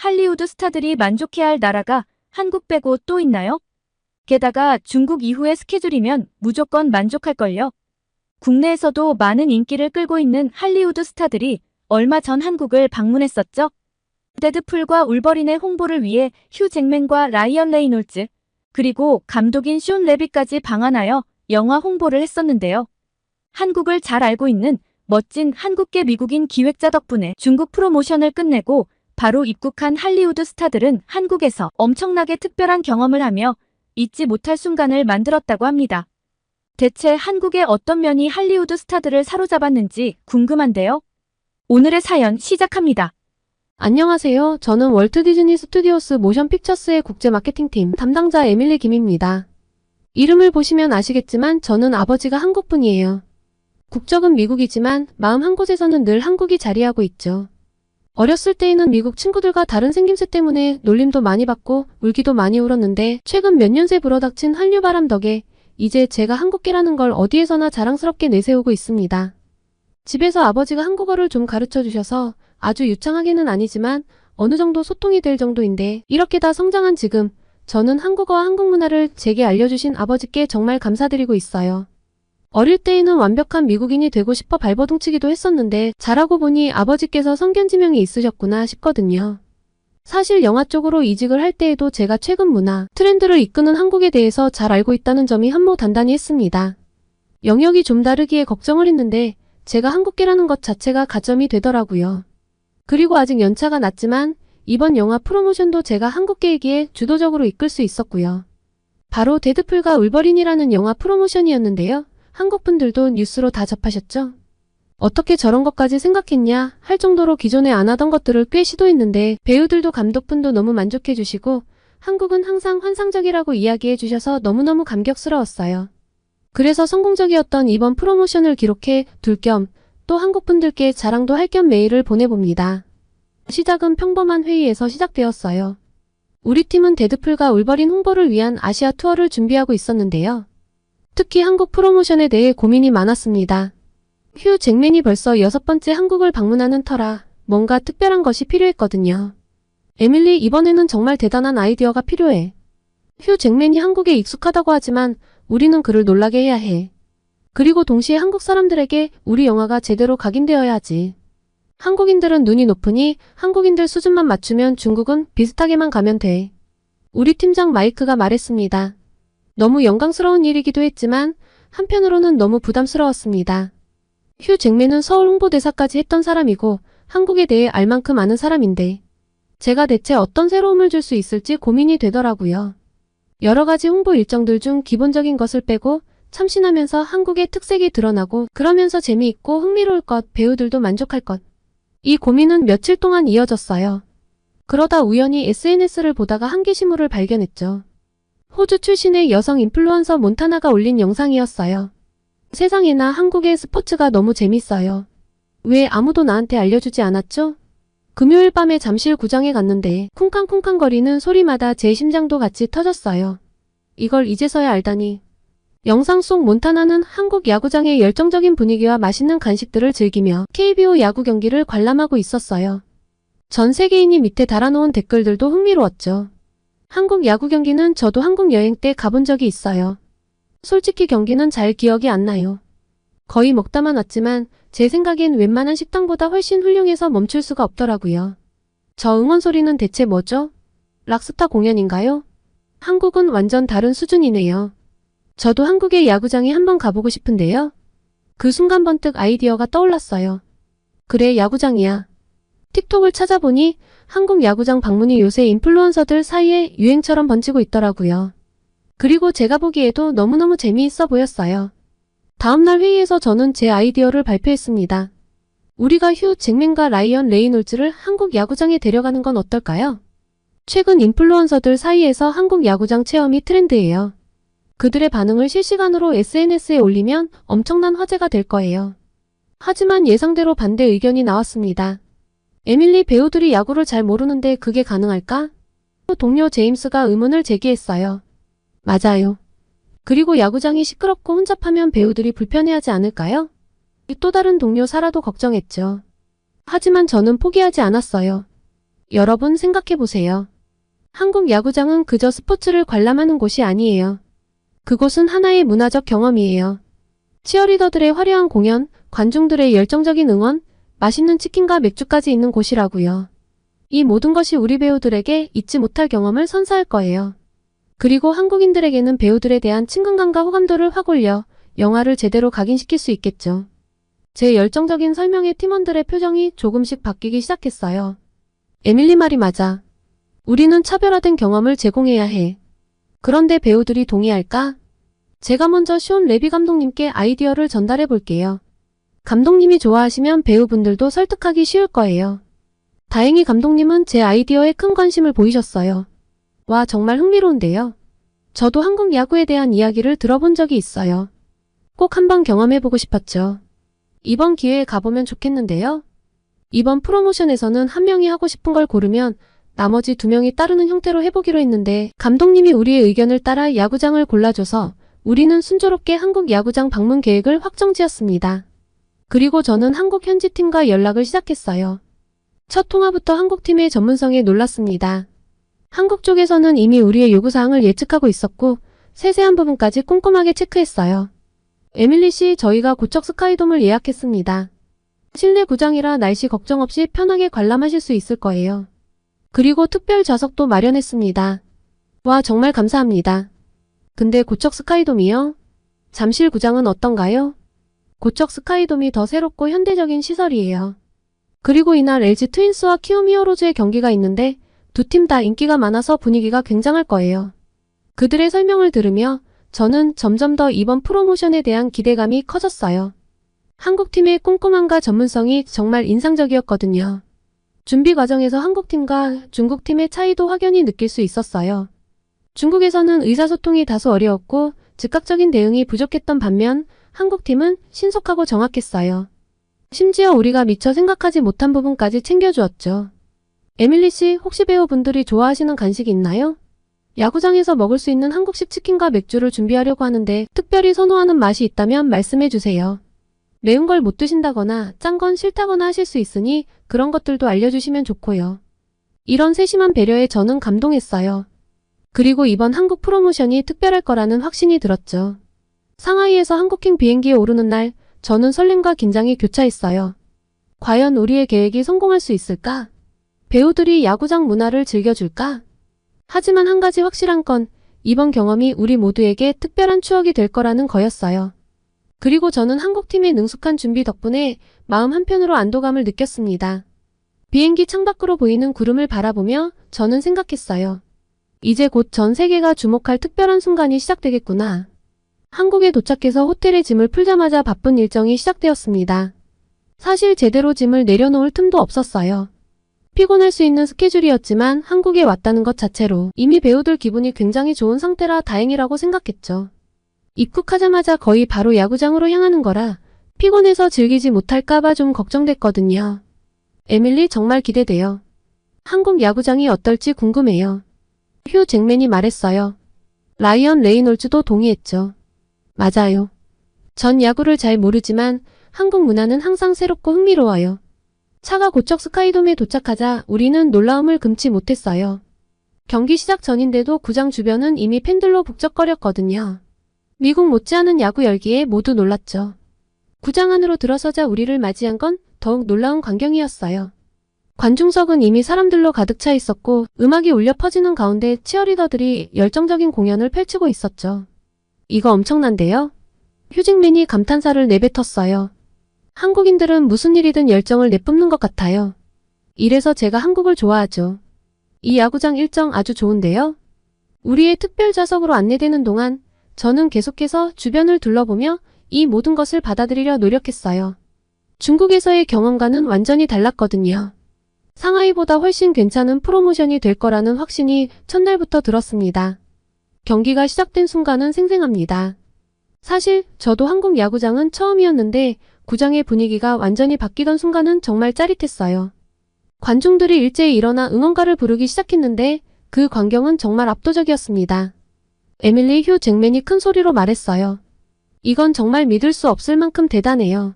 할리우드 스타들이 만족해야 할 나라가 한국 빼고 또 있나요? 게다가 중국 이후의 스케줄이면 무조건 만족할걸요. 국내에서도 많은 인기를 끌고 있는 할리우드 스타들이 얼마 전 한국을 방문했었죠. 데드풀과 울버린의 홍보를 위해 휴 잭맨과 라이언 레이놀즈, 그리고 감독인 숀 레비까지 방한하여 영화 홍보를 했었는데요. 한국을 잘 알고 있는 멋진 한국계 미국인 기획자 덕분에 중국 프로모션을 끝내고 바로 입국한 할리우드 스타들은 한국에서 엄청나게 특별한 경험을 하며 잊지 못할 순간을 만들었다고 합니다. 대체 한국의 어떤 면이 할리우드 스타들을 사로잡았는지 궁금한데요. 오늘의 사연 시작합니다. 안녕하세요. 저는 월트 디즈니 스튜디오스 모션 픽처스의 국제 마케팅팀 담당자 에밀리 김입니다. 이름을 보시면 아시겠지만 저는 아버지가 한국분이에요. 국적은 미국이지만 마음 한 곳에서는 늘 한국이 자리하고 있죠. 어렸을 때에는 미국 친구들과 다른 생김새 때문에 놀림도 많이 받고 울기도 많이 울었는데 최근 몇 년 새 불어닥친 한류 바람 덕에 이제 제가 한국계라는 걸 어디에서나 자랑스럽게 내세우고 있습니다. 집에서 아버지가 한국어를 좀 가르쳐 주셔서 아주 유창하게는 아니지만 어느 정도 소통이 될 정도인데 이렇게 다 성장한 지금 저는 한국어와 한국 문화를 제게 알려주신 아버지께 정말 감사드리고 있어요. 어릴 때에는 완벽한 미국인이 되고 싶어 발버둥치기도 했었는데 자라고 보니 아버지께서 성견지명이 있으셨구나 싶거든요. 사실 영화 쪽으로 이직을 할 때에도 제가 최근 문화, 트렌드를 이끄는 한국에 대해서 잘 알고 있다는 점이 한모단단히 했습니다. 영역이 좀 다르기에 걱정을 했는데 제가 한국계라는 것 자체가 가점이 되더라고요. 그리고 아직 연차가 낮지만 이번 영화 프로모션도 제가 한국계이기에 주도적으로 이끌 수 있었고요. 바로 데드풀과 울버린이라는 영화 프로모션이었는데요. 한국 분들도 뉴스로 다 접하셨죠? 어떻게 저런 것까지 생각했냐 할 정도로 기존에 안 하던 것들을 꽤 시도했는데 배우들도 감독분도 너무 만족해 주시고 한국은 항상 환상적이라고 이야기해 주셔서 너무너무 감격스러웠어요. 그래서 성공적이었던 이번 프로모션을 기록해 둘 겸 또 한국 분들께 자랑도 할 겸 메일을 보내봅니다. 시작은 평범한 회의에서 시작되었어요. 우리 팀은 데드풀과 울버린 홍보를 위한 아시아 투어를 준비하고 있었는데요. 특히 한국 프로모션에 대해 고민이 많았습니다. 휴 잭맨이 벌써 6번째 한국을 방문하는 터라 뭔가 특별한 것이 필요했거든요. 에밀리, 이번에는 정말 대단한 아이디어가 필요해. 휴 잭맨이 한국에 익숙하다고 하지만 우리는 그를 놀라게 해야 해. 그리고 동시에 한국 사람들에게 우리 영화가 제대로 각인되어야 하지. 한국인들은 눈이 높으니 한국인들 수준만 맞추면 중국은 비슷하게만 가면 돼. 우리 팀장 마이크가 말했습니다. 너무 영광스러운 일이기도 했지만 한편으로는 너무 부담스러웠습니다. 휴 잭맨은 서울 홍보대사까지 했던 사람이고 한국에 대해 알 만큼 아는 사람인데 제가 대체 어떤 새로움을 줄 수 있을지 고민이 되더라고요. 여러 가지 홍보 일정들 중 기본적인 것을 빼고 참신하면서 한국의 특색이 드러나고 그러면서 재미있고 흥미로울 것, 배우들도 만족할 것. 이 고민은 며칠 동안 이어졌어요. 그러다 우연히 SNS를 보다가 한 게시물을 발견했죠. 호주 출신의 여성 인플루언서 몬타나가 올린 영상이었어요. 세상에나 한국의 스포츠가 너무 재밌어요. 왜 아무도 나한테 알려주지 않았죠? 금요일 밤에 잠실구장에 갔는데 쿵쾅쿵쾅거리는 소리마다 제 심장도 같이 터졌어요. 이걸 이제서야 알다니. 영상 속 몬타나는 한국 야구장의 열정적인 분위기와 맛있는 간식들을 즐기며 KBO 야구 경기를 관람하고 있었어요. 전 세계인이 밑에 달아놓은 댓글들도 흥미로웠죠. 한국 야구 경기는 저도 한국 여행 때 가본 적이 있어요. 솔직히 경기는 잘 기억이 안 나요. 거의 먹다만 왔지만 제 생각엔 웬만한 식당보다 훨씬 훌륭해서 멈출 수가 없더라고요. 저 응원 소리는 대체 뭐죠? 락스타 공연인가요? 한국은 완전 다른 수준이네요. 저도 한국의 야구장에 한번 가보고 싶은데요. 그 순간 번뜩 아이디어가 떠올랐어요. 그래, 야구장이야. 틱톡을 찾아보니 한국 야구장 방문이 요새 인플루언서들 사이에 유행처럼 번지고 있더라고요. 그리고 제가 보기에도 너무너무 재미있어 보였어요. 다음날 회의에서 저는 제 아이디어를 발표했습니다. 우리가 휴 잭맨과 라이언 레이놀즈를 한국 야구장에 데려가는 건 어떨까요? 최근 인플루언서들 사이에서 한국 야구장 체험이 트렌드예요. 그들의 반응을 실시간으로 SNS에 올리면 엄청난 화제가 될 거예요. 하지만 예상대로 반대 의견이 나왔습니다. 에밀리, 배우들이 야구를 잘 모르는데 그게 가능할까? 동료 제임스가 의문을 제기했어요. 맞아요. 그리고 야구장이 시끄럽고 혼잡하면 배우들이 불편해하지 않을까요? 또 다른 동료 사라도 걱정했죠. 하지만 저는 포기하지 않았어요. 여러분 생각해보세요. 한국 야구장은 그저 스포츠를 관람하는 곳이 아니에요. 그곳은 하나의 문화적 경험이에요. 치어리더들의 화려한 공연, 관중들의 열정적인 응원, 맛있는 치킨과 맥주까지 있는 곳이라고요. 이 모든 것이 우리 배우들에게 잊지 못할 경험을 선사할 거예요. 그리고 한국인들에게는 배우들에 대한 친근감과 호감도를 확 올려 영화를 제대로 각인시킬 수 있겠죠. 제 열정적인 설명에 팀원들의 표정이 조금씩 바뀌기 시작했어요. 에밀리 말이 맞아. 우리는 차별화된 경험을 제공해야 해. 그런데 배우들이 동의할까? 제가 먼저 쇼온 레비 감독님께 아이디어를 전달해 볼게요. 감독님이 좋아하시면 배우분들도 설득하기 쉬울 거예요. 다행히 감독님은 제 아이디어에 큰 관심을 보이셨어요. 와, 정말 흥미로운데요. 저도 한국 야구에 대한 이야기를 들어본 적이 있어요. 꼭 한번 경험해보고 싶었죠. 이번 기회에 가보면 좋겠는데요. 이번 프로모션에서는 한 명이 하고 싶은 걸 고르면 나머지 2명이 따르는 형태로 해보기로 했는데 감독님이 우리의 의견을 따라 야구장을 골라줘서 우리는 순조롭게 한국 야구장 방문 계획을 확정지었습니다. 그리고 저는 한국 현지팀과 연락을 시작했어요. 첫 통화부터 한국팀의 전문성에 놀랐습니다. 한국 쪽에서는 이미 우리의 요구사항을 예측하고 있었고 세세한 부분까지 꼼꼼하게 체크했어요. 에밀리 씨, 저희가 고척 스카이돔을 예약했습니다. 실내 구장이라 날씨 걱정 없이 편하게 관람하실 수 있을 거예요. 그리고 특별 좌석도 마련했습니다. 와, 정말 감사합니다. 근데 고척 스카이돔이요? 잠실 구장은 어떤가요? 고척 스카이돔이 더 새롭고 현대적인 시설이에요. 그리고 이날 LG 트윈스와 키움 히어로즈의 경기가 있는데 두 팀 다 인기가 많아서 분위기가 굉장할 거예요. 그들의 설명을 들으며 저는 점점 더 이번 프로모션에 대한 기대감이 커졌어요. 한국팀의 꼼꼼함과 전문성이 정말 인상적이었거든요. 준비 과정에서 한국팀과 중국팀의 차이도 확연히 느낄 수 있었어요. 중국에서는 의사소통이 다소 어려웠고 즉각적인 대응이 부족했던 반면 한국팀은 신속하고 정확했어요. 심지어 우리가 미처 생각하지 못한 부분까지 챙겨주었죠. 에밀리 씨, 혹시 배우분들이 좋아하시는 간식이 있나요? 야구장에서 먹을 수 있는 한국식 치킨과 맥주를 준비하려고 하는데 특별히 선호하는 맛이 있다면 말씀해 주세요. 매운 걸 못 드신다거나 짠 건 싫다거나 하실 수 있으니 그런 것들도 알려주시면 좋고요. 이런 세심한 배려에 저는 감동했어요. 그리고 이번 한국 프로모션이 특별할 거라는 확신이 들었죠. 상하이에서 한국행 비행기에 오르는 날 저는 설렘과 긴장이 교차했어요. 과연 우리의 계획이 성공할 수 있을까? 배우들이 야구장 문화를 즐겨줄까? 하지만 한 가지 확실한 건 이번 경험이 우리 모두에게 특별한 추억이 될 거라는 거였어요. 그리고 저는 한국팀의 능숙한 준비 덕분에 마음 한편으로 안도감을 느꼈습니다. 비행기 창밖으로 보이는 구름을 바라보며 저는 생각했어요. 이제 곧 전 세계가 주목할 특별한 순간이 시작되겠구나. 한국에 도착해서 호텔에 짐을 풀자마자 바쁜 일정이 시작되었습니다. 사실 제대로 짐을 내려놓을 틈도 없었어요. 피곤할 수 있는 스케줄이었지만 한국에 왔다는 것 자체로 이미 배우들 기분이 굉장히 좋은 상태라 다행이라고 생각했죠. 입국하자마자 거의 바로 야구장으로 향하는 거라 피곤해서 즐기지 못할까봐 좀 걱정됐거든요. 에밀리, 정말 기대돼요. 한국 야구장이 어떨지 궁금해요. 휴 잭맨이 말했어요. 라이언 레이놀즈도 동의했죠. 맞아요. 전 야구를 잘 모르지만 한국 문화는 항상 새롭고 흥미로워요. 차가 고척 스카이돔에 도착하자 우리는 놀라움을 금치 못했어요. 경기 시작 전인데도 구장 주변은 이미 팬들로 북적거렸거든요. 미국 못지않은 야구 열기에 모두 놀랐죠. 구장 안으로 들어서자 우리를 맞이한 건 더욱 놀라운 광경이었어요. 관중석은 이미 사람들로 가득 차 있었고 음악이 울려 퍼지는 가운데 치어리더들이 열정적인 공연을 펼치고 있었죠. 이거 엄청난데요? 휴직맨이 감탄사를 내뱉었어요. 한국인들은 무슨 일이든 열정을 내뿜는 것 같아요. 이래서 제가 한국을 좋아하죠. 이 야구장 일정 아주 좋은데요? 우리의 특별 좌석으로 안내되는 동안 저는 계속해서 주변을 둘러보며 이 모든 것을 받아들이려 노력했어요. 중국에서의 경험과는 완전히 달랐거든요. 상하이보다 훨씬 괜찮은 프로모션이 될 거라는 확신이 첫날부터 들었습니다. 경기가 시작된 순간은 생생합니다. 사실 저도 한국 야구장은 처음이었는데 구장의 분위기가 완전히 바뀌던 순간은 정말 짜릿했어요. 관중들이 일제히 일어나 응원가를 부르기 시작했는데 그 광경은 정말 압도적이었습니다. 에밀리, 휴 잭맨이 큰 소리로 말했어요. 이건 정말 믿을 수 없을 만큼 대단해요.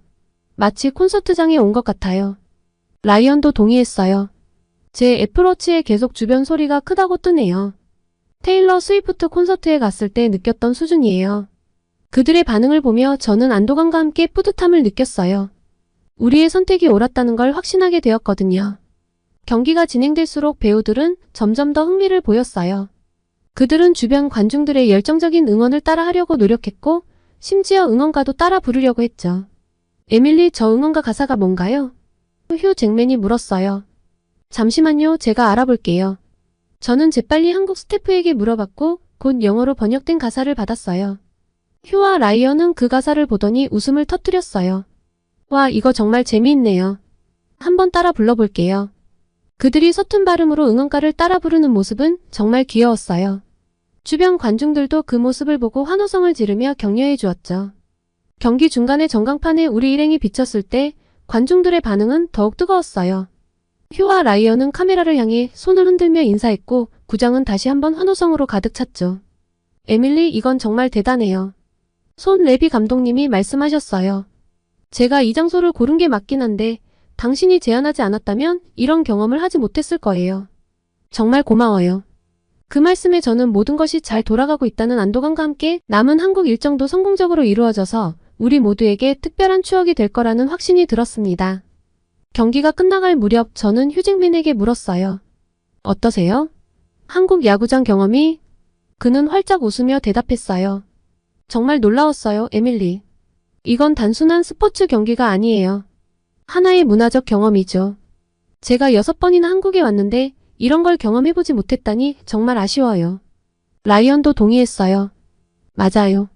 마치 콘서트장에 온 것 같아요. 라이언도 동의했어요. 제 애플워치에 계속 주변 소리가 크다고 뜨네요. 테일러 스위프트 콘서트에 갔을 때 느꼈던 수준이에요. 그들의 반응을 보며 저는 안도감과 함께 뿌듯함을 느꼈어요. 우리의 선택이 옳았다는 걸 확신하게 되었거든요. 경기가 진행될수록 배우들은 점점 더 흥미를 보였어요. 그들은 주변 관중들의 열정적인 응원을 따라하려고 노력했고, 심지어 응원가도 따라 부르려고 했죠. 에밀리, 저 응원가 가사가 뭔가요? 휴 잭맨이 물었어요. 잠시만요, 제가 알아볼게요. 저는 재빨리 한국 스태프에게 물어봤고 곧 영어로 번역된 가사를 받았어요. 휴와 라이언은 그 가사를 보더니 웃음을 터뜨렸어요. 와, 이거 정말 재미있네요. 한번 따라 불러볼게요. 그들이 서툰 발음으로 응원가를 따라 부르는 모습은 정말 귀여웠어요. 주변 관중들도 그 모습을 보고 환호성을 지르며 격려해 주었죠. 경기 중간에 전광판에 우리 일행이 비쳤을 때 관중들의 반응은 더욱 뜨거웠어요. 휴와 라이언은 카메라를 향해 손을 흔들며 인사했고 구장은 다시 한번 환호성으로 가득 찼죠. 에밀리, 이건 정말 대단해요. 손 레비 감독님이 말씀하셨어요. 제가 이 장소를 고른 게 맞긴 한데 당신이 제안하지 않았다면 이런 경험을 하지 못했을 거예요. 정말 고마워요. 그 말씀에 저는 모든 것이 잘 돌아가고 있다는 안도감과 함께 남은 한국 일정도 성공적으로 이루어져서 우리 모두에게 특별한 추억이 될 거라는 확신이 들었습니다. 경기가 끝나갈 무렵 저는 휴잭맨에게 물었어요. 어떠세요? 한국 야구장 경험이? 그는 활짝 웃으며 대답했어요. 정말 놀라웠어요, 에밀리. 이건 단순한 스포츠 경기가 아니에요. 하나의 문화적 경험이죠. 제가 6번이나 한국에 왔는데 이런 걸 경험해보지 못했다니 정말 아쉬워요. 라이언도 동의했어요. 맞아요.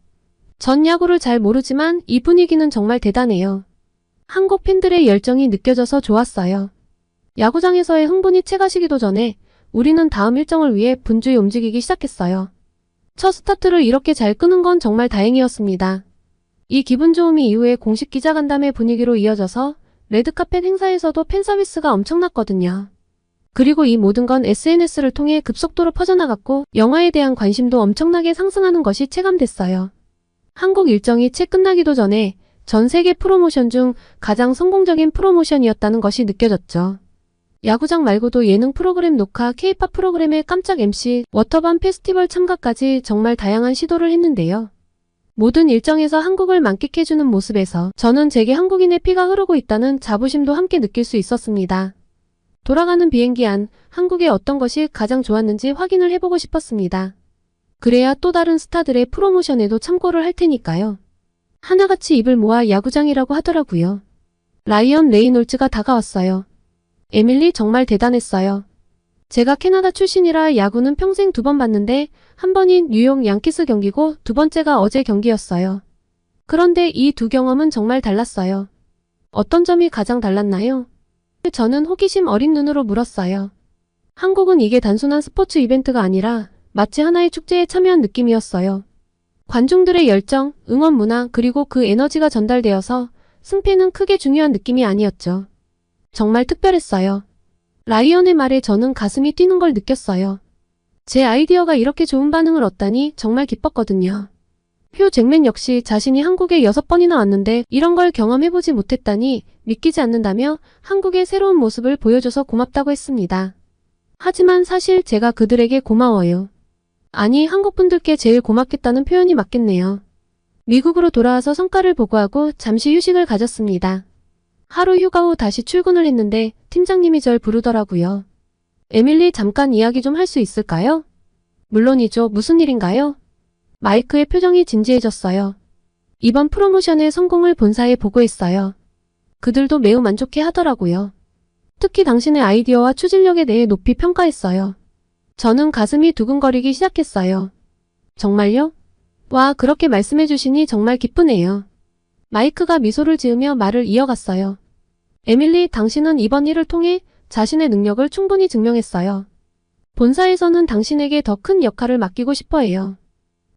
전 야구를 잘 모르지만 이 분위기는 정말 대단해요. 한국 팬들의 열정이 느껴져서 좋았어요. 야구장에서의 흥분이 채가시기도 전에 우리는 다음 일정을 위해 분주히 움직이기 시작했어요. 첫 스타트를 이렇게 잘 끄는 건 정말 다행이었습니다. 이 기분 좋음이 이후에 공식 기자간담회 분위기로 이어져서 레드카펫 행사에서도 팬 서비스가 엄청났거든요. 그리고 이 모든 건 SNS를 통해 급속도로 퍼져나갔고 영화에 대한 관심도 엄청나게 상승하는 것이 체감됐어요. 한국 일정이 채 끝나기도 전에 전 세계 프로모션 중 가장 성공적인 프로모션이었다는 것이 느껴졌죠. 야구장 말고도 예능 프로그램 녹화, K-팝 프로그램의 깜짝 MC, 워터밤 페스티벌 참가까지 정말 다양한 시도를 했는데요. 모든 일정에서 한국을 만끽해주는 모습에서 저는 제게 한국인의 피가 흐르고 있다는 자부심도 함께 느낄 수 있었습니다. 돌아가는 비행기 안, 한국의 어떤 것이 가장 좋았는지 확인을 해보고 싶었습니다. 그래야 또 다른 스타들의 프로모션에도 참고를 할 테니까요. 하나같이 입을 모아 야구장이라고 하더라고요. 라이언 레이놀즈가 다가왔어요. 에밀리, 정말 대단했어요. 제가 캐나다 출신이라 야구는 평생 2번 봤는데 한 번이 뉴욕 양키스 경기고 두 번째가 어제 경기였어요. 그런데 이 두 경험은 정말 달랐어요. 어떤 점이 가장 달랐나요? 저는 호기심 어린 눈으로 물었어요. 한국은 이게 단순한 스포츠 이벤트가 아니라 마치 하나의 축제에 참여한 느낌이었어요. 관중들의 열정, 응원 문화, 그리고 그 에너지가 전달되어서 승패는 크게 중요한 느낌이 아니었죠. 정말 특별했어요. 라이언의 말에 저는 가슴이 뛰는 걸 느꼈어요. 제 아이디어가 이렇게 좋은 반응을 얻다니 정말 기뻤거든요. 휴 잭맨 역시 자신이 한국에 6번이나 왔는데 이런 걸 경험해보지 못했다니 믿기지 않는다며 한국의 새로운 모습을 보여줘서 고맙다고 했습니다. 하지만 사실 제가 그들에게 고마워요. 아니, 한국분들께 제일 고맙겠다는 표현이 맞겠네요. 미국으로 돌아와서 성과를 보고하고 잠시 휴식을 가졌습니다. 하루 휴가 후 다시 출근을 했는데 팀장님이 절 부르더라고요. 에밀리, 잠깐 이야기 좀 할 수 있을까요? 물론이죠. 무슨 일인가요? 마이크의 표정이 진지해졌어요. 이번 프로모션의 성공을 본사에 보고했어요. 그들도 매우 만족해 하더라고요. 특히 당신의 아이디어와 추진력에 대해 높이 평가했어요. 저는 가슴이 두근거리기 시작했어요. 정말요? 와, 그렇게 말씀해 주시니 정말 기쁘네요. 마이크가 미소를 지으며 말을 이어갔어요. 에밀리, 당신은 이번 일을 통해 자신의 능력을 충분히 증명했어요. 본사에서는 당신에게 더 큰 역할을 맡기고 싶어 해요.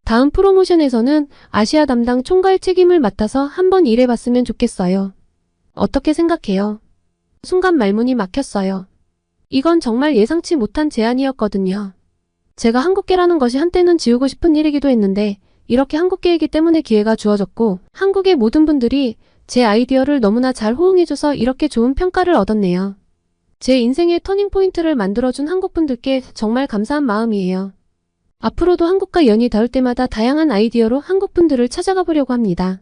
다음 프로모션에서는 아시아 담당 총괄 책임을 맡아서 한번 일해봤으면 좋겠어요. 어떻게 생각해요? 순간 말문이 막혔어요. 이건 정말 예상치 못한 제안이었거든요. 제가 한국계라는 것이 한때는 지우고 싶은 일이기도 했는데 이렇게 한국계이기 때문에 기회가 주어졌고 한국의 모든 분들이 제 아이디어를 너무나 잘 호응해줘서 이렇게 좋은 평가를 얻었네요. 제 인생의 터닝포인트를 만들어준 한국분들께 정말 감사한 마음이에요. 앞으로도 한국과 연이 닿을 때마다 다양한 아이디어로 한국분들을 찾아가 보려고 합니다.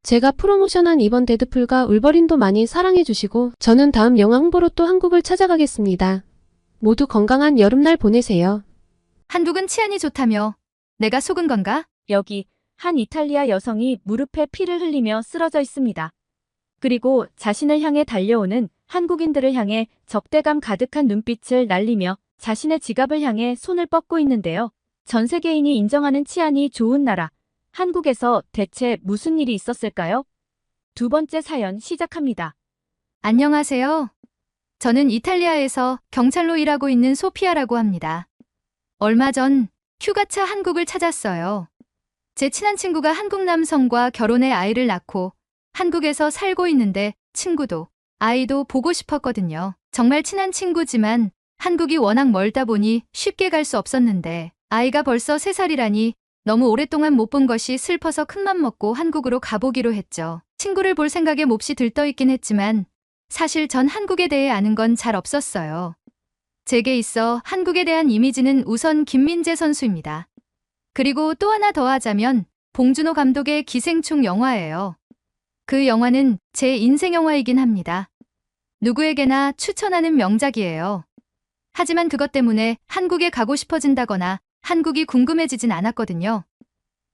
제가 프로모션한 이번 데드풀과 울버린도 많이 사랑해주시고 저는 다음 영화 홍보로 또 한국을 찾아가겠습니다. 모두 건강한 여름날 보내세요. 한국은 치안이 좋다며 내가 속은 건가? 여기 한 이탈리아 여성이 무릎에 피를 흘리며 쓰러져 있습니다. 그리고 자신을 향해 달려오는 한국인들을 향해 적대감 가득한 눈빛을 날리며 자신의 지갑을 향해 손을 뻗고 있는데요. 전 세계인이 인정하는 치안이 좋은 나라, 한국에서 대체 무슨 일이 있었을까요? 두 번째 사연 시작합니다. 안녕하세요. 저는 이탈리아에서 경찰로 일하고 있는 소피아라고 합니다. 얼마 전 휴가차 한국을 찾았어요. 제 친한 친구가 한국 남성과 결혼해 아이를 낳고 한국에서 살고 있는데 친구도 아이도 보고 싶었거든요. 정말 친한 친구지만 한국이 워낙 멀다 보니 쉽게 갈 수 없었는데 아이가 벌써 3살이라니 너무 오랫동안 못 본 것이 슬퍼서 큰맘 먹고 한국으로 가보기로 했죠. 친구를 볼 생각에 몹시 들떠있긴 했지만 사실 전 한국에 대해 아는 건 잘 없었어요. 제게 있어 한국에 대한 이미지는 우선 김민재 선수입니다. 그리고 또 하나 더 하자면 봉준호 감독의 기생충 영화예요. 그 영화는 제 인생 영화이긴 합니다. 누구에게나 추천하는 명작이에요. 하지만 그것 때문에 한국에 가고 싶어진다거나 한국이 궁금해지진 않았거든요.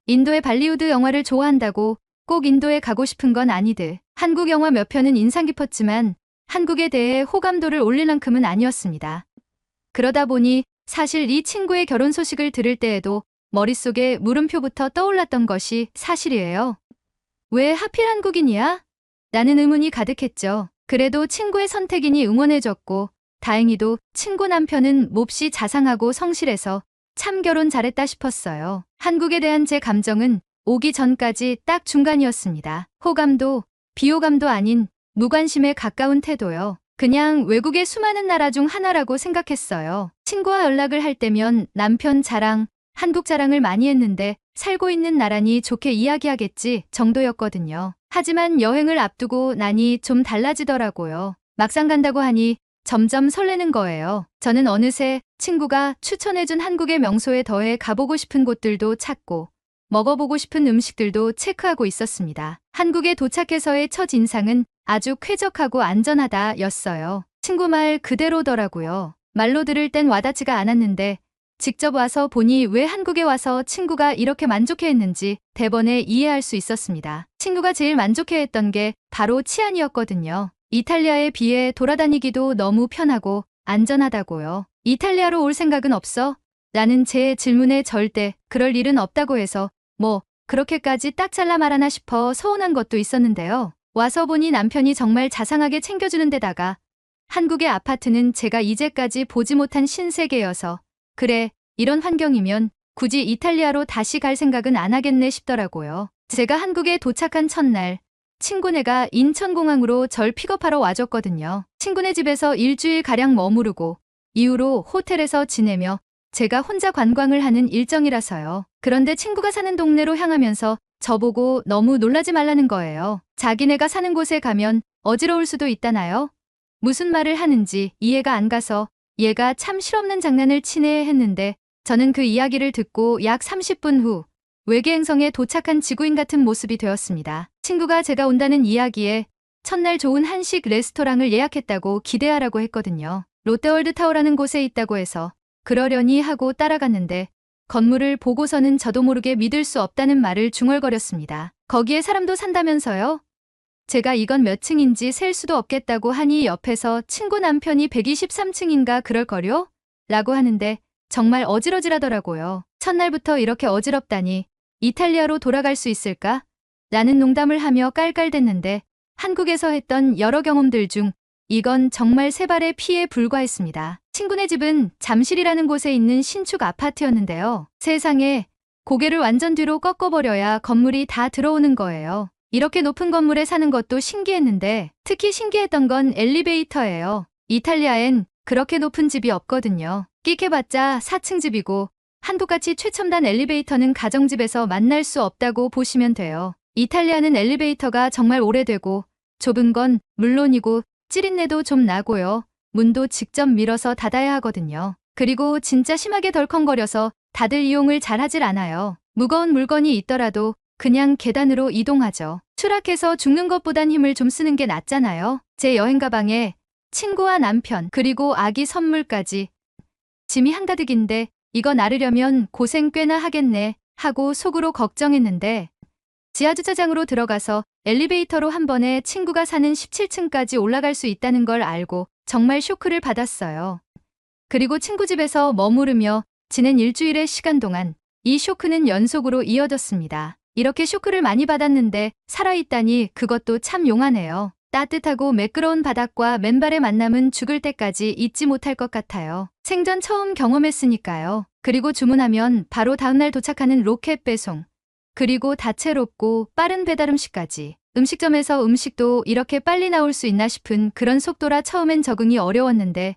인도의 발리우드 영화를 좋아한다고 꼭 인도에 가고 싶은 건 아니듯 한국 영화 몇 편은 인상 깊었지만 한국에 대해 호감도를 올릴 만큼은 아니었습니다. 그러다 보니 사실 이 친구의 결혼 소식을 들을 때에도 머릿속에 물음표부터 떠올랐던 것이 사실이에요. 왜 하필 한국인이야? 라는 의문이 가득했죠. 그래도 친구의 선택이니 응원해줬고 다행히도 친구 남편은 몹시 자상하고 성실해서 참 결혼 잘했다 싶었어요. 한국에 대한 제 감정은 오기 전까지 딱 중간이었습니다. 호감도 비호감도 아닌 무관심에 가까운 태도요. 그냥 외국의 수많은 나라 중 하나라고 생각했어요. 친구와 연락을 할 때면 남편 자랑, 한국 자랑을 많이 했는데 살고 있는 나라니 좋게 이야기하겠지 정도였거든요. 하지만 여행을 앞두고 나니 좀 달라지더라고요. 막상 간다고 하니 점점 설레는 거예요. 저는 어느새 친구가 추천해준 한국의 명소에 더해 가보고 싶은 곳들도 찾고 먹어보고 싶은 음식들도 체크하고 있었습니다. 한국에 도착해서의 첫 인상은 아주 쾌적하고 안전하다였어요. 친구 말 그대로더라고요. 말로 들을 땐 와닿지가 않았는데 직접 와서 보니 왜 한국에 와서 친구가 이렇게 만족해했는지 대번에 이해할 수 있었습니다. 친구가 제일 만족해했던 게 바로 치안이었거든요. 이탈리아에 비해 돌아다니기도 너무 편하고 안전하다고요. 이탈리아로 올 생각은 없어? 라는 제 질문에 절대 그럴 일은 없다고 해서 뭐 그렇게까지 딱 잘라 말하나 싶어 서운한 것도 있었는데요. 와서 보니 남편이 정말 자상하게 챙겨주는 데다가 한국의 아파트는 제가 이제까지 보지 못한 신세계여서 그래, 이런 환경이면 굳이 이탈리아로 다시 갈 생각은 안 하겠네 싶더라고요. 제가 한국에 도착한 첫날, 친구네가 인천공항으로 절 픽업하러 와줬거든요. 친구네 집에서 일주일가량 머무르고 이후로 호텔에서 지내며 제가 혼자 관광을 하는 일정이라서요. 그런데 친구가 사는 동네로 향하면서 저보고 너무 놀라지 말라는 거예요. 자기네가 사는 곳에 가면 어지러울 수도 있다나요? 무슨 말을 하는지 이해가 안 가서 얘가 참 실없는 장난을 치네 했는데 저는 그 이야기를 듣고 약 30분 후 외계 행성에 도착한 지구인 같은 모습이 되었습니다. 친구가 제가 온다는 이야기에 첫날 좋은 한식 레스토랑을 예약했다고 기대하라고 했거든요. 롯데월드타워라는 곳에 있다고 해서 그러려니 하고 따라갔는데 건물을 보고서는 저도 모르게 믿을 수 없다는 말을 중얼거렸습니다. 거기에 사람도 산다면서요? 제가 이건 몇 층인지 셀 수도 없겠다고 하니 옆에서 친구 남편이 123층인가 그럴걸요? 라고 하는데 정말 어지러지하더라고요. 첫날부터 이렇게 어지럽다니 이탈리아로 돌아갈 수 있을까? 라는 농담을 하며 깔깔댔는데 한국에서 했던 여러 경험들 중 이건 정말 세 발의 피에 불과했습니다. 친구네 집은 잠실이라는 곳에 있는 신축 아파트였는데요. 세상에 고개를 완전 뒤로 꺾어버려야 건물이 다 들어오는 거예요. 이렇게 높은 건물에 사는 것도 신기했는데 특히 신기했던 건 엘리베이터예요. 이탈리아엔 그렇게 높은 집이 없거든요. 끽해봤자 4층 집이고 한국같이 최첨단 엘리베이터는 가정집에서 만날 수 없다고 보시면 돼요. 이탈리아는 엘리베이터가 정말 오래되고 좁은 건 물론이고 찌린내도 좀 나고요. 문도 직접 밀어서 닫아야 하거든요. 그리고 진짜 심하게 덜컹거려서 다들 이용을 잘 하질 않아요. 무거운 물건이 있더라도 그냥 계단으로 이동하죠. 추락해서 죽는 것보단 힘을 좀 쓰는 게 낫잖아요. 제 여행 가방에 친구와 남편 그리고 아기 선물까지 짐이 한가득인데 이거 나르려면 고생 꽤나 하겠네 하고 속으로 걱정했는데 지하주차장으로 들어가서 엘리베이터로 한 번에 친구가 사는 17층까지 올라갈 수 있다는 걸 알고 정말 쇼크를 받았어요. 그리고 친구 집에서 머무르며 지낸 일주일의 시간 동안 이 쇼크는 연속으로 이어졌습니다. 이렇게 쇼크를 많이 받았는데 살아있다니 그것도 참 용하네요. 따뜻하고 매끄러운 바닥과 맨발의 만남은 죽을 때까지 잊지 못할 것 같아요. 생전 처음 경험했으니까요. 그리고 주문하면 바로 다음날 도착하는 로켓 배송. 그리고 다채롭고 빠른 배달 음식까지. 음식점에서 음식도 이렇게 빨리 나올 수 있나 싶은 그런 속도라 처음엔 적응이 어려웠는데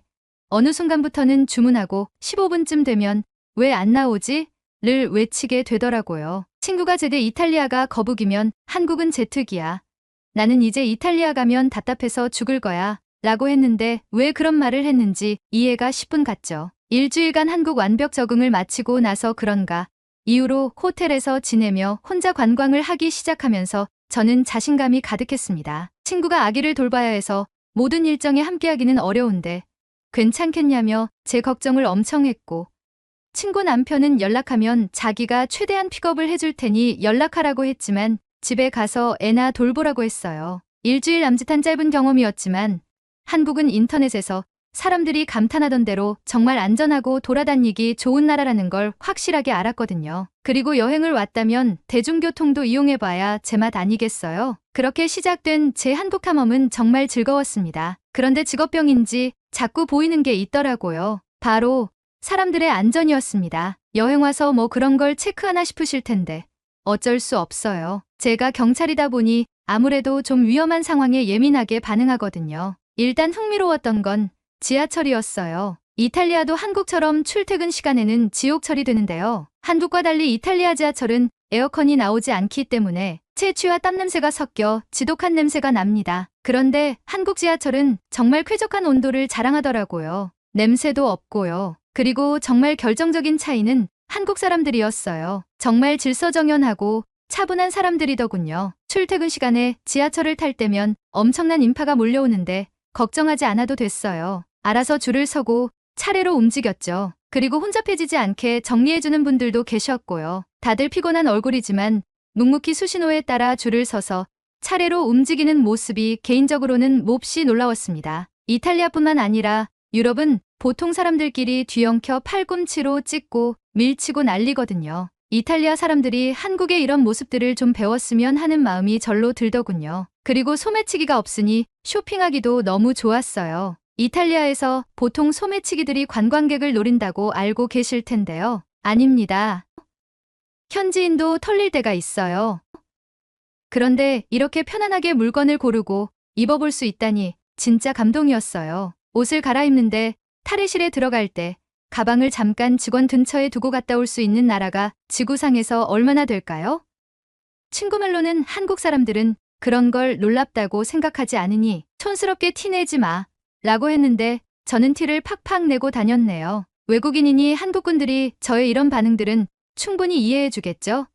어느 순간부터는 주문하고 15분쯤 되면 왜 안 나오지? 를 외치게 되더라고요. 친구가 제게 이탈리아가 거북이면 한국은 제특이야. 나는 이제 이탈리아 가면 답답해서 죽을 거야. 라고 했는데 왜 그런 말을 했는지 이해가 10분 갔죠. 일주일간 한국 완벽 적응을 마치고 나서 그런가 이후로 호텔에서 지내며 혼자 관광을 하기 시작하면서 저는 자신감이 가득했습니다. 친구가 아기를 돌봐야 해서 모든 일정에 함께하기는 어려운데 괜찮겠냐며 제 걱정을 엄청 했고 친구 남편은 연락하면 자기가 최대한 픽업을 해줄 테니 연락하라고 했지만 집에 가서 애나 돌보라고 했어요. 일주일 남짓한 짧은 경험이었지만 한국은 인터넷에서 사람들이 감탄하던 대로 정말 안전하고 돌아다니기 좋은 나라라는 걸 확실하게 알았거든요. 그리고 여행을 왔다면 대중교통도 이용해봐야 제맛 아니겠어요? 그렇게 시작된 제 한국 탐험은 정말 즐거웠습니다. 그런데 직업병인지 자꾸 보이는 게 있더라고요. 바로 사람들의 안전이었습니다. 여행 와서 뭐 그런 걸 체크하나 싶으실 텐데 어쩔 수 없어요. 제가 경찰이다 보니 아무래도 좀 위험한 상황에 예민하게 반응하거든요. 일단 흥미로웠던 건 지하철이었어요. 이탈리아도 한국처럼 출퇴근 시간에는 지옥철이 되는데요. 한국과 달리 이탈리아 지하철은 에어컨이 나오지 않기 때문에 채취와 땀 냄새가 섞여 지독한 냄새가 납니다. 그런데 한국 지하철은 정말 쾌적한 온도를 자랑하더라고요. 냄새도 없고요. 그리고 정말 결정적인 차이는 한국 사람들이었어요. 정말 질서정연하고 차분한 사람들이더군요. 출퇴근 시간에 지하철을 탈 때면 엄청난 인파가 몰려오는데 걱정하지 않아도 됐어요. 알아서 줄을 서고 차례로 움직였죠. 그리고 혼잡해지지 않게 정리해주는 분들도 계셨고요. 다들 피곤한 얼굴이지만 묵묵히 수신호에 따라 줄을 서서 차례로 움직이는 모습이 개인적으로는 몹시 놀라웠습니다. 이탈리아뿐만 아니라 유럽은 보통 사람들끼리 뒤엉켜 팔꿈치로 찍고 밀치고 난리거든요. 이탈리아 사람들이 한국의 이런 모습들을 좀 배웠으면 하는 마음이 절로 들더군요. 그리고 소매치기가 없으니 쇼핑하기도 너무 좋았어요. 이탈리아에서 보통 소매치기들이 관광객을 노린다고 알고 계실 텐데요. 아닙니다. 현지인도 털릴 때가 있어요. 그런데 이렇게 편안하게 물건을 고르고 입어볼 수 있다니 진짜 감동이었어요. 옷을 갈아입는데 탈의실에 들어갈 때 가방을 잠깐 직원 근처에 두고 갔다 올 수 있는 나라가 지구상에서 얼마나 될까요? 친구 말로는 한국 사람들은 그런 걸 놀랍다고 생각하지 않으니 촌스럽게 티내지 마 라고 했는데 저는 티를 팍팍 내고 다녔네요. 외국인이니 한국분들이 저의 이런 반응들은 충분히 이해해 주겠죠?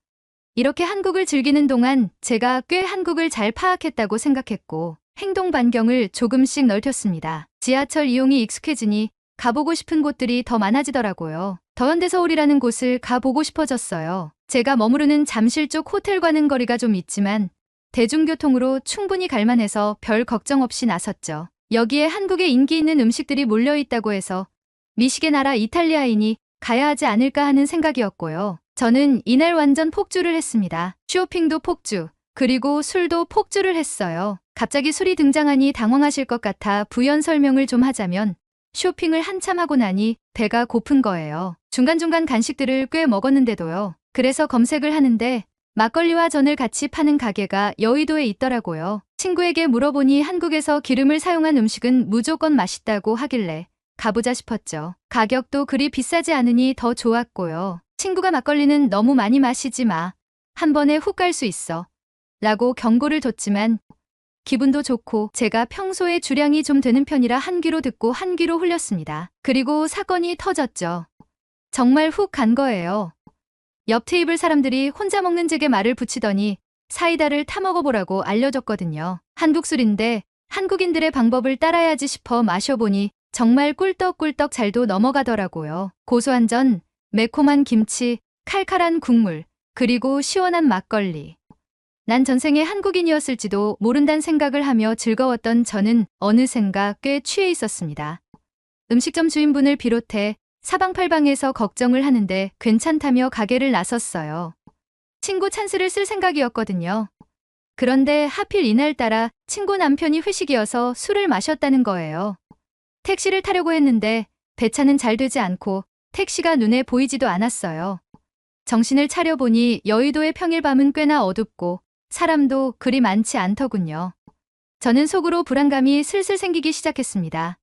이렇게 한국을 즐기는 동안 제가 꽤 한국을 잘 파악했다고 생각했고 행동 반경을 조금씩 넓혔습니다. 지하철 이용이 익숙해지니 가보고 싶은 곳들이 더 많아지더라고요. 더현대서울이라는 곳을 가보고 싶어졌어요. 제가 머무르는 잠실 쪽 호텔과는 거리가 좀 있지만 대중교통으로 충분히 갈만해서 별 걱정 없이 나섰죠. 여기에 한국에 인기 있는 음식들이 몰려있다고 해서 미식의 나라 이탈리아인이 가야 하지 않을까 하는 생각이었고요. 저는 이날 완전 폭주를 했습니다. 쇼핑도 폭주, 그리고 술도 폭주를 했어요. 갑자기 술이 등장하니 당황하실 것 같아 부연 설명을 좀 하자면 쇼핑을 한참 하고 나니 배가 고픈 거예요. 중간중간 간식들을 꽤 먹었는데도요. 그래서 검색을 하는데 막걸리와 전을 같이 파는 가게가 여의도에 있더라고요. 친구에게 물어보니 한국에서 기름을 사용한 음식은 무조건 맛있다고 하길래 가보자 싶었죠. 가격도 그리 비싸지 않으니 더 좋았고요. 친구가 막걸리는 너무 많이 마시지 마. 한 번에 훅 갈 수 있어. 라고 경고를 줬지만 기분도 좋고 제가 평소에 주량이 좀 되는 편이라 한 귀로 듣고 한 귀로 흘렸습니다. 그리고 사건이 터졌죠. 정말 훅 간 거예요. 옆 테이블 사람들이 혼자 먹는 제게 말을 붙이더니 사이다를 타먹어보라고 알려줬거든요. 한국 술인데 한국인들의 방법을 따라야지 싶어 마셔보니 정말 꿀떡꿀떡 잘도 넘어가더라고요. 고소한 전, 매콤한 김치, 칼칼한 국물, 그리고 시원한 막걸리. 난 전생에 한국인이었을지도 모른다는 생각을 하며 즐거웠던 저는 어느샌가 꽤 취해 있었습니다. 음식점 주인분을 비롯해 사방팔방에서 걱정을 하는데 괜찮다며 가게를 나섰어요. 친구 찬스를 쓸 생각이었거든요. 그런데 하필 이날따라 친구 남편이 회식이어서 술을 마셨다는 거예요. 택시를 타려고 했는데 배차는 잘 되지 않고 택시가 눈에 보이지도 않았어요. 정신을 차려보니 여의도의 평일 밤은 꽤나 어둡고 사람도 그리 많지 않더군요. 저는 속으로 불안감이 슬슬 생기기 시작했습니다.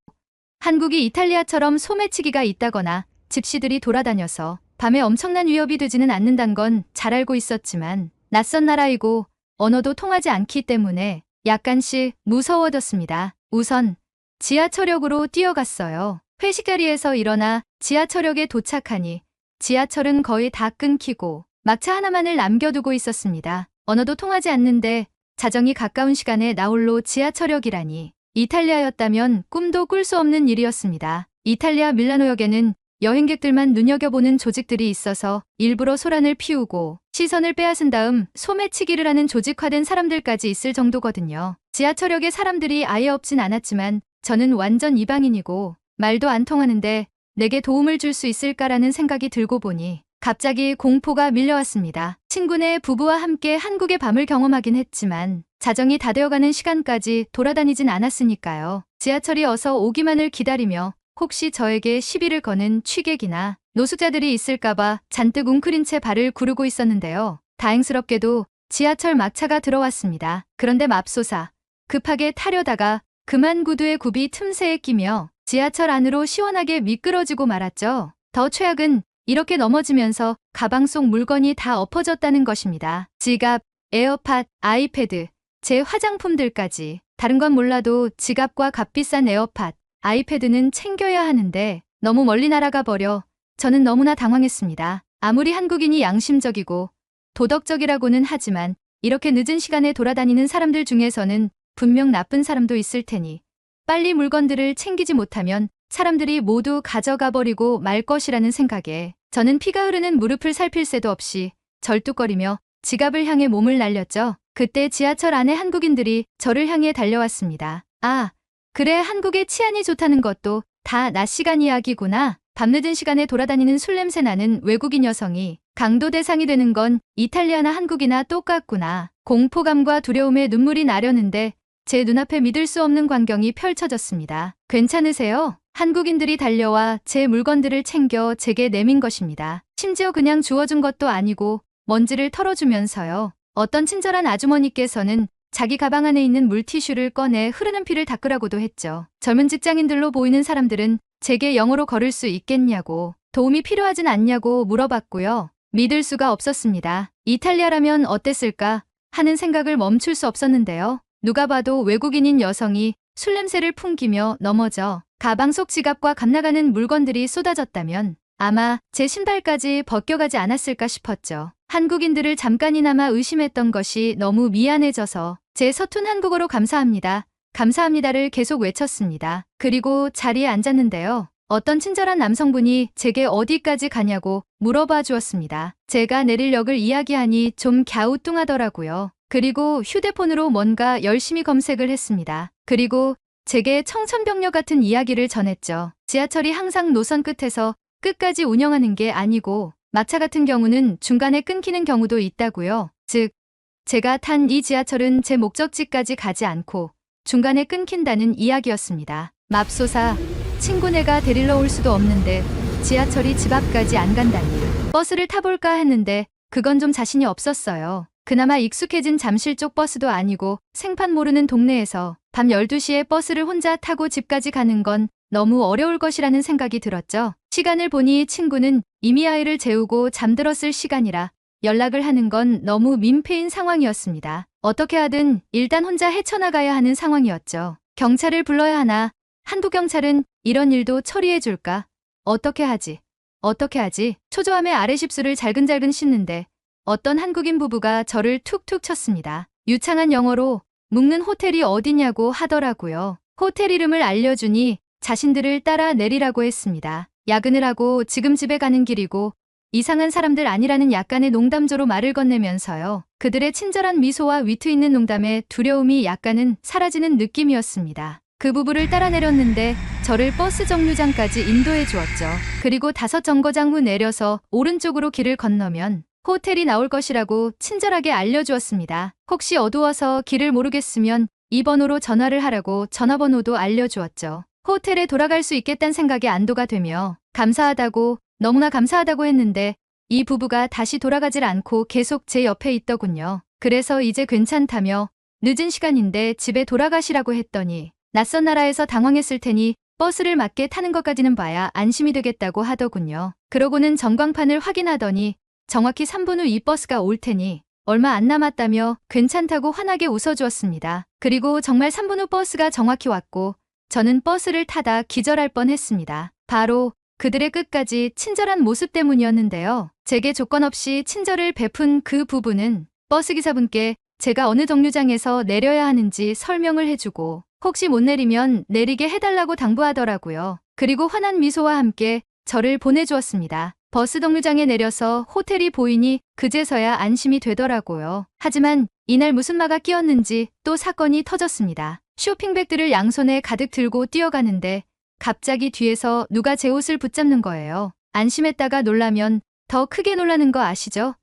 한국이 이탈리아처럼 소매치기가 있다거나 집시들이 돌아다녀서 밤에 엄청난 위협이 되지는 않는단 건 잘 알고 있었지만 낯선 나라이고 언어도 통하지 않기 때문에 약간씩 무서워졌습니다. 우선 지하철역으로 뛰어갔어요. 회식 자리에서 일어나 지하철역에 도착하니 지하철은 거의 다 끊기고 막차 하나만을 남겨두고 있었습니다. 언어도 통하지 않는데 자정이 가까운 시간에 나홀로 지하철역이라니 이탈리아였다면 꿈도 꿀 수 없는 일이었습니다. 이탈리아 밀라노역에는 여행객들만 눈여겨보는 조직들이 있어서 일부러 소란을 피우고 시선을 빼앗은 다음 소매치기를 하는 조직화된 사람들까지 있을 정도거든요. 지하철역에 사람들이 아예 없진 않았지만 저는 완전 이방인이고 말도 안 통하는데 내게 도움을 줄 수 있을까라는 생각이 들고 보니 갑자기 공포가 밀려왔습니다. 친구네 부부와 함께 한국의 밤을 경험하긴 했지만 자정이 다 되어가는 시간까지 돌아다니진 않았으니까요. 지하철이 어서 오기만을 기다리며 혹시 저에게 시비를 거는 취객이나 노숙자들이 있을까봐 잔뜩 웅크린 채 발을 구르고 있었는데요. 다행스럽게도 지하철 막차가 들어왔습니다. 그런데 맙소사 급하게 타려다가 그만 구두의 굽이 틈새에 끼며 지하철 안으로 시원하게 미끄러지고 말았죠. 더 최악은 이렇게 넘어지면서 가방 속 물건이 다 엎어졌다는 것입니다. 지갑, 에어팟, 아이패드, 제 화장품들까지. 다른 건 몰라도 지갑과 값비싼 에어팟, 아이패드는 챙겨야 하는데 너무 멀리 날아가 버려 저는 너무나 당황했습니다. 아무리 한국인이 양심적이고 도덕적이라고는 하지만 이렇게 늦은 시간에 돌아다니는 사람들 중에서는 분명 나쁜 사람도 있을 테니 빨리 물건들을 챙기지 못하면 사람들이 모두 가져가 버리고 말 것이라는 생각에 저는 피가 흐르는 무릎을 살필 새도 없이 절뚝거리며 지갑을 향해 몸을 날렸죠. 그때 지하철 안에 한국인들이 저를 향해 달려왔습니다. 아, 그래 한국의 치안이 좋다는 것도 다 낮 시간 이야기구나. 밤늦은 시간에 돌아다니는 술 냄새 나는 외국인 여성이 강도 대상이 되는 건 이탈리아나 한국이나 똑같구나. 공포감과 두려움에 눈물이 나려는데 제 눈앞에 믿을 수 없는 광경이 펼쳐졌습니다. 괜찮으세요? 한국인들이 달려와 제 물건들을 챙겨 제게 내민 것입니다. 심지어 그냥 주워준 것도 아니고 먼지를 털어주면서요. 어떤 친절한 아주머니께서는 자기 가방 안에 있는 물티슈를 꺼내 흐르는 피를 닦으라고도 했죠. 젊은 직장인들로 보이는 사람들은 제게 영어로 걸을 수 있겠냐고, 도움이 필요하진 않냐고 물어봤고요. 믿을 수가 없었습니다. 이탈리아라면 어땠을까 하는 생각을 멈출 수 없었는데요. 누가 봐도 외국인인 여성이 술 냄새를 풍기며 넘어져 가방 속 지갑과 값나가는 물건들이 쏟아졌다면 아마 제 신발까지 벗겨가지 않았을까 싶었죠. 한국인들을 잠깐이나마 의심했던 것이 너무 미안해져서 제 서툰 한국어로 감사합니다. 감사합니다를 계속 외쳤습니다. 그리고 자리에 앉았는데요. 어떤 친절한 남성분이 제게 어디까지 가냐고 물어봐 주었습니다. 제가 내릴 역을 이야기하니 좀 갸우뚱하더라고요. 그리고 휴대폰으로 뭔가 열심히 검색을 했습니다. 그리고 제게 청천벽력 같은 이야기를 전했죠. 지하철이 항상 노선 끝에서 끝까지 운영하는 게 아니고 막차 같은 경우는 중간에 끊기는 경우도 있다고요. 즉, 제가 탄 이 지하철은 제 목적지까지 가지 않고 중간에 끊긴다는 이야기였습니다. 맙소사, 친구네가 데리러 올 수도 없는데 지하철이 집 앞까지 안 간다니. 버스를 타볼까 했는데 그건 좀 자신이 없었어요. 그나마 익숙해진 잠실 쪽 버스도 아니고 생판 모르는 동네에서 밤 12시에 버스를 혼자 타고 집까지 가는 건 너무 어려울 것이라는 생각이 들었죠. 시간을 보니 친구는 이미 아이를 재우고 잠들었을 시간이라 연락을 하는 건 너무 민폐인 상황이었습니다. 어떻게 하든 일단 혼자 헤쳐나가야 하는 상황이었죠. 경찰을 불러야 하나? 한국 경찰은 이런 일도 처리해 줄까? 어떻게 하지? 초조함에 아랫입술을 잘근잘근 씻는데 어떤 한국인 부부가 저를 툭툭 쳤습니다. 유창한 영어로 묵는 호텔이 어디냐고 하더라고요. 호텔 이름을 알려주니 자신들을 따라 내리라고 했습니다. 야근을 하고 지금 집에 가는 길이고 이상한 사람들 아니라는 약간의 농담조로 말을 건네면서요. 그들의 친절한 미소와 위트 있는 농담에 두려움이 약간은 사라지는 느낌이었습니다. 그 부부를 따라 내렸는데 저를 버스 정류장까지 인도해 주었죠. 그리고 5정거장 후 내려서 오른쪽으로 길을 건너면 호텔이 나올 것이라고 친절하게 알려주었습니다. 혹시 어두워서 길을 모르겠으면 이 번호로 전화를 하라고 전화번호도 알려주었죠. 호텔에 돌아갈 수 있겠다는 생각에 안도가 되며 감사하다고, 너무나 감사하다고 했는데 이 부부가 다시 돌아가질 않고 계속 제 옆에 있더군요. 그래서 이제 괜찮다며 늦은 시간인데 집에 돌아가시라고 했더니 낯선 나라에서 당황했을 테니 버스를 맞게 타는 것까지는 봐야 안심이 되겠다고 하더군요. 그러고는 전광판을 확인하더니 정확히 3분 후 이 버스가 올 테니 얼마 안 남았다며 괜찮다고 환하게 웃어주었습니다. 그리고 정말 3분 후 버스가 정확히 왔고 저는 버스를 타다 기절할 뻔했습니다. 바로 그들의 끝까지 친절한 모습 때문이었는데요. 제게 조건 없이 친절을 베푼 그 부부는 버스기사분께 제가 어느 정류장에서 내려야 하는지 설명을 해주고 혹시 못 내리면 내리게 해달라고 당부하더라고요. 그리고 환한 미소와 함께 저를 보내주었습니다. 버스 정류장에 내려서 호텔이 보이니 그제서야 안심이 되더라고요. 하지만 이날 무슨 마가 끼었는지 또 사건이 터졌습니다. 쇼핑백들을 양손에 가득 들고 뛰어가는데 갑자기 뒤에서 누가 제 옷을 붙잡는 거예요. 안심했다가 놀라면 더 크게 놀라는 거 아시죠?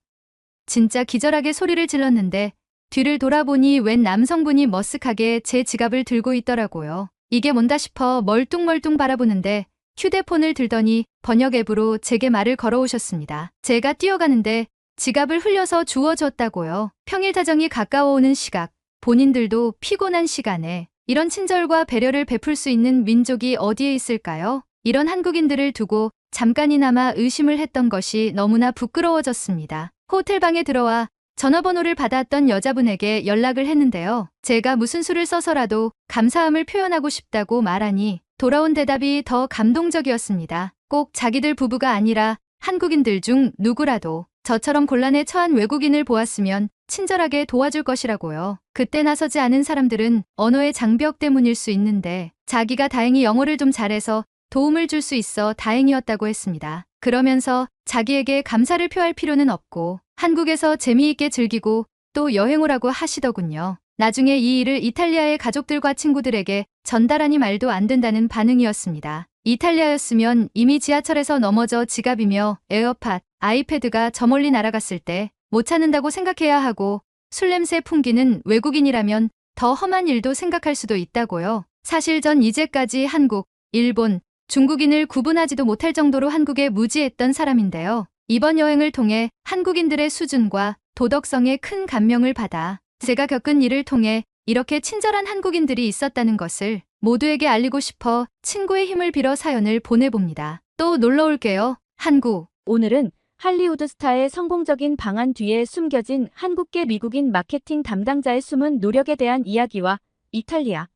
진짜 기절하게 소리를 질렀는데 뒤를 돌아보니 웬 남성분이 머쓱하게 제 지갑을 들고 있더라고요. 이게 뭔가 싶어 멀뚱멀뚱 바라보는데 휴대폰을 들더니 번역 앱으로 제게 말을 걸어오셨습니다. 제가 뛰어가는데 지갑을 흘려서 주워줬다고요. 평일 자정이 가까워오는 시각, 본인들도 피곤한 시간에 이런 친절과 배려를 베풀 수 있는 민족이 어디에 있을까요? 이런 한국인들을 두고 잠깐이나마 의심을 했던 것이 너무나 부끄러워졌습니다. 호텔방에 들어와 전화번호를 받았던 여자분에게 연락을 했는데요. 제가 무슨 수를 써서라도 감사함을 표현하고 싶다고 말하니 돌아온 대답이 더 감동적이었습니다. 꼭 자기들 부부가 아니라 한국인들 중 누구라도 저처럼 곤란에 처한 외국인을 보았으면 친절하게 도와줄 것이라고요. 그때 나서지 않은 사람들은 언어의 장벽 때문일 수 있는데 자기가 다행히 영어를 좀 잘해서 도움을 줄 수 있어 다행이었다고 했습니다. 그러면서 자기에게 감사를 표할 필요는 없고 한국에서 재미있게 즐기고 또 여행 오라고 하시더군요. 나중에 이 일을 이탈리아의 가족들과 친구들에게 전달하니 말도 안 된다는 반응이었습니다. 이탈리아였으면 이미 지하철에서 넘어져 지갑이며 에어팟, 아이패드가 저 멀리 날아갔을 때 못 찾는다고 생각해야 하고 술 냄새 풍기는 외국인이라면 더 험한 일도 생각할 수도 있다고요. 사실 전 이제까지 한국, 일본, 중국인을 구분하지도 못할 정도로 한국에 무지했던 사람인데요. 이번 여행을 통해 한국인들의 수준과 도덕성에 큰 감명을 받아 제가 겪은 일을 통해 이렇게 친절한 한국인들이 있었다는 것을 모두에게 알리고 싶어 친구의 힘을 빌어 사연을 보내봅니다. 또 놀러 올게요. 한국. 오늘은 할리우드 스타의 성공적인 방안 뒤에 숨겨진 한국계 미국인 마케팅 담당자의 숨은 노력에 대한 이야기와 이탈리아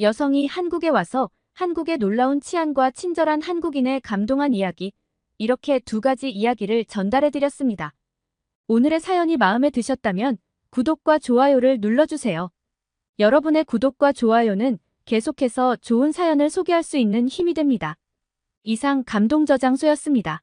여성이 한국에 와서 한국의 놀라운 치안과 친절한 한국인에 감동한 이야기, 이렇게 2가지 이야기를 전달해드렸습니다. 오늘의 사연이 마음에 드셨다면 구독과 좋아요를 눌러주세요. 여러분의 구독과 좋아요는 계속해서 좋은 사연을 소개할 수 있는 힘이 됩니다. 이상 감동저장소였습니다.